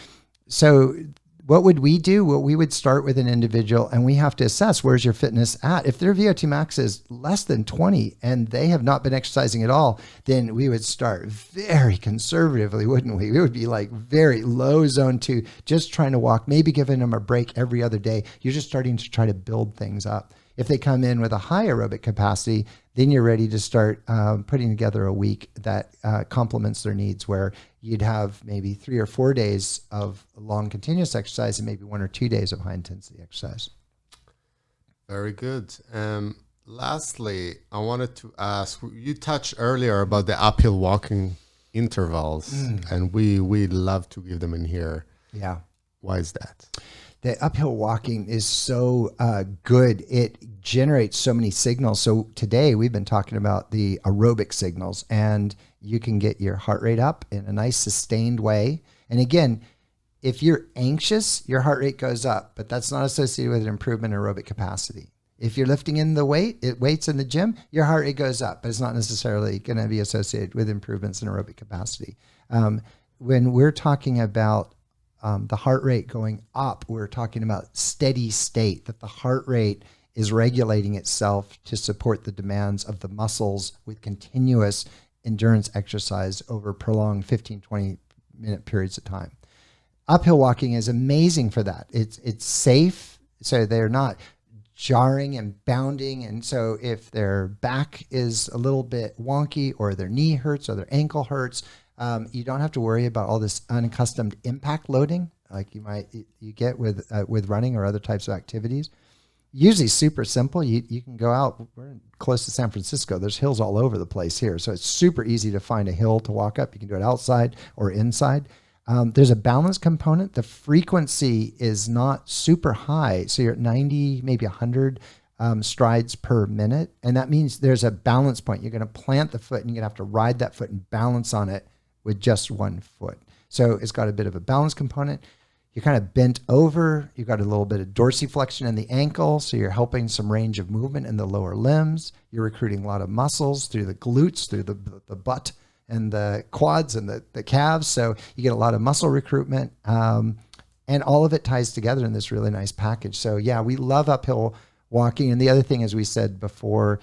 what would we do? Well, we would start with an individual and we have to assess, where's your fitness at? If their VO2 max is less than 20 and they have not been exercising at all, then we would start very conservatively, wouldn't we? We would be like very low zone 2, just trying to walk, maybe giving them a break every other day. You're just starting to try to build things up. If they come in with a high aerobic capacity, then you're ready to start putting together a week that complements their needs, where you'd have maybe 3 or 4 days of long continuous exercise and maybe 1 or 2 days of high intensity exercise.
Very good. Lastly, I wanted to ask, you touched earlier about the uphill walking intervals, and we love to give them in here.
Yeah.
Why is that?
The uphill walking is so good. It generates so many signals. So today we've been talking about the aerobic signals, and you can get your heart rate up in a nice sustained way. And again, if you're anxious, your heart rate goes up, but that's not associated with an improvement in aerobic capacity. If you're lifting in the weights in the gym, your heart rate goes up, but it's not necessarily going to be associated with improvements in aerobic capacity. When we're talking about the heart rate going up, we're talking about steady state, that the heart rate is regulating itself to support the demands of the muscles with continuous endurance exercise over prolonged 15, 20-minute periods of time. Uphill walking is amazing for that. It's safe, so they're not jarring and bounding. And so if their back is a little bit wonky, or their knee hurts, or their ankle hurts, you don't have to worry about all this unaccustomed impact loading like you get with running or other types of activities. usually super simple. You can go out, we're close to San Francisco. There's hills all over the place here. So it's super easy to find a hill to walk up. You can do it outside or inside. There's a balance component. The frequency is not super high. So you're at 90, maybe 100 strides per minute. And that means there's a balance point. You're going to plant the foot and you're going to have to ride that foot and balance on it with just one foot. So it's got a bit of a balance component. You're kind of bent over. You've got a little bit of dorsiflexion in the ankle. So you're helping some range of movement in the lower limbs. You're recruiting a lot of muscles through the glutes, through the butt and the quads and the calves. So you get a lot of muscle recruitment. And all of it ties together in this really nice package. So yeah, we love uphill walking. And the other thing, as we said before,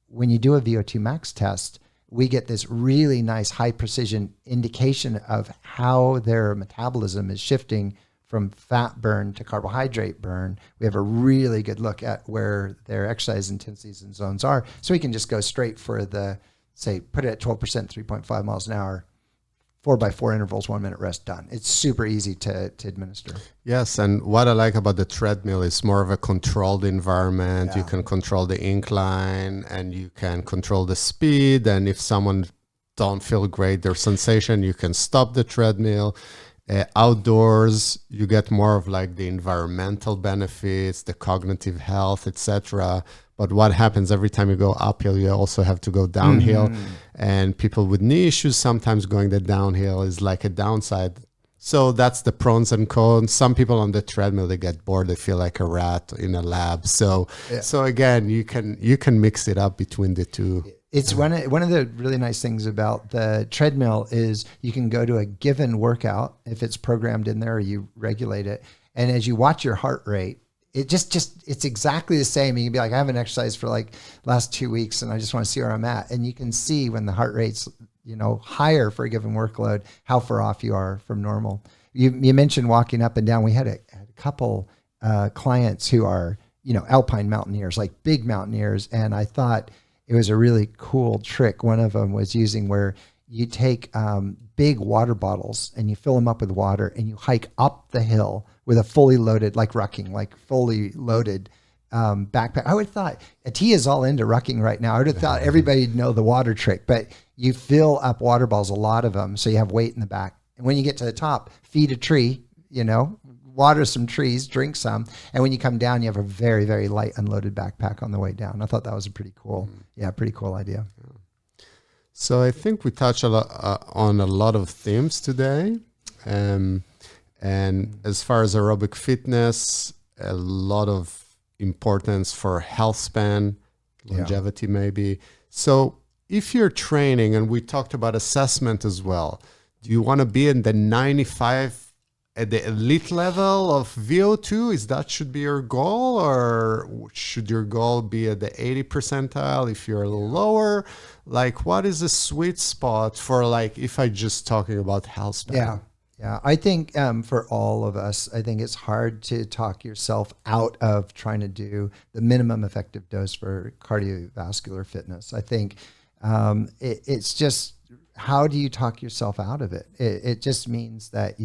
when you do a VO2 max test, we get this really nice high precision indication of how their metabolism is shifting from fat burn to carbohydrate burn. We have a really good look at where their exercise intensities and zones are. So we can just go straight for the, say, put it at 12%, 3.5 miles an hour, 4x4 intervals, 1 minute rest, done. It's super easy to administer.
Yes, and what I like about the treadmill is more of a controlled environment.
Yeah.
You can control the incline and you can control the speed. And if someone don't feel great, their sensation, you can stop the treadmill. Outdoors, you get more of like the environmental benefits, the cognitive health, etc. But what happens every time you go uphill, you also have to go downhill. And people with knee issues, sometimes going the downhill is like a downside. So that's the pros and cons. Some people on the treadmill, they get bored. They feel like a rat in a lab. So again, you can mix it up between the two.
It's one of the really nice things about the treadmill is you can go to a given workout if it's programmed in there or you regulate it. And as you watch your heart rate, it it's exactly the same. You can be like, I haven't exercised for like last 2 weeks and I just want to see where I'm at. And you can see when the heart rate's, higher for a given workload, how far off you are from normal. You mentioned walking up and down. We had a couple clients who are, alpine mountaineers, like big mountaineers. And I thought it was a really cool trick. One of them was using where you take big water bottles and you fill them up with water and you hike up the hill with a fully loaded, like rucking, like fully loaded backpack. I would have thought, Atiya's all into rucking right now. I would have thought everybody'd know the water trick, but you fill up water bottles, a lot of them, so you have weight in the back. And when you get to the top, feed a tree, water some trees, drink some. And when you come down, you have a very, very light unloaded backpack on the way down. I thought that was a pretty cool idea.
So I think we touched on a lot of themes today. And as far as aerobic fitness, a lot of importance for health span, longevity maybe. So if you're training, and we talked about assessment as well, do you want to be in the 95 at the elite level of VO2? Is that should be your goal, or should your goal be at the 80 percentile if you're a little lower? Like, what is a sweet spot for, like, if I just talking about health span?
Yeah. I think for all of us, I think it's hard to talk yourself out of trying to do the minimum effective dose for cardiovascular fitness. I think it's just, how do you talk yourself out of it? It just means that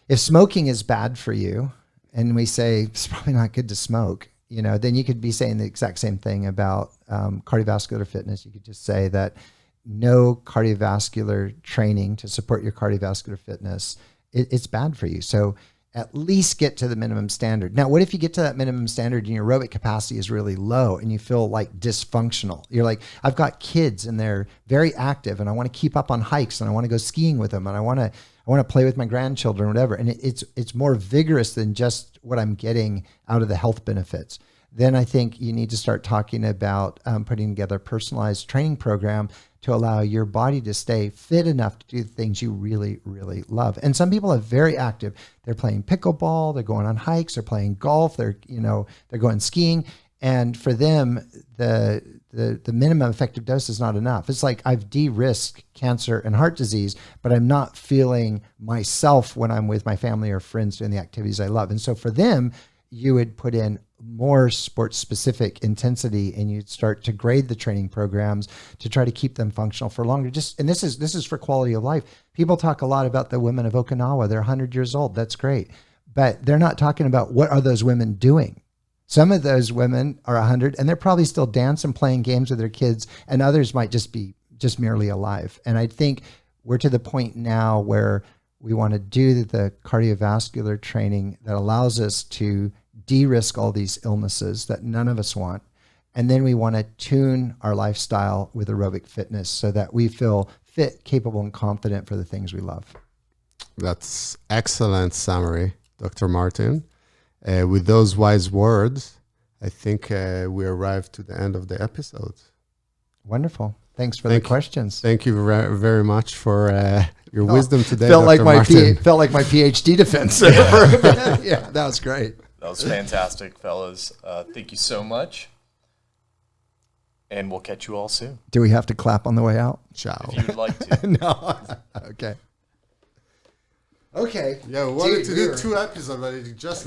if smoking is bad for you, and we say it's probably not good to smoke, then you could be saying the exact same thing about cardiovascular fitness. You could just say that no cardiovascular training to support your cardiovascular fitness, it's bad for you. So at least get to the minimum standard. Now, what if you get to that minimum standard and your aerobic capacity is really low and you feel like dysfunctional? You're like, I've got kids and they're very active and I want to keep up on hikes and I want to go skiing with them and I want to play with my grandchildren or whatever. And it's more vigorous than just what I'm getting out of the health benefits. Then I think you need to start talking about putting together a personalized training program to allow your body to stay fit enough to do the things you really, really love. And some people are very active. They're playing pickleball, they're going on hikes, they're playing golf, they're going skiing. And for them, the minimum effective dose is not enough. It's like, I've de-risked cancer and heart disease, but I'm not feeling myself when I'm with my family or friends doing the activities I love. And so for them, you would put in more sports specific intensity and you'd start to grade the training programs to try to keep them functional for longer. And this is for quality of life. People talk a lot about the women of Okinawa. They're 100 years old. That's great. But they're not talking about what are those women doing. Some of those women are 100 and they're probably still dancing, playing games with their kids, and others might just be just merely alive. And I think we're to the point now where we want to do the cardiovascular training that allows us to de-risk all these illnesses that none of us want. And then we want to tune our lifestyle with aerobic fitness so that we feel fit, capable, and confident for the things we love.
That's excellent summary, Dr. Martin. With those wise words, I think we arrived to the end of the episode.
Wonderful. Thanks for the questions.
Thank you very much for your wisdom today,
felt
Dr. Martin.
Felt like my PhD defense. Yeah, that was great.
That was fantastic, fellas. Thank you so much. And we'll catch you all soon.
Do we have to clap on the way out?
Ciao.
If you would like to.
No. Okay. Okay.
Yeah, we wanted to do 2 episodes, but it just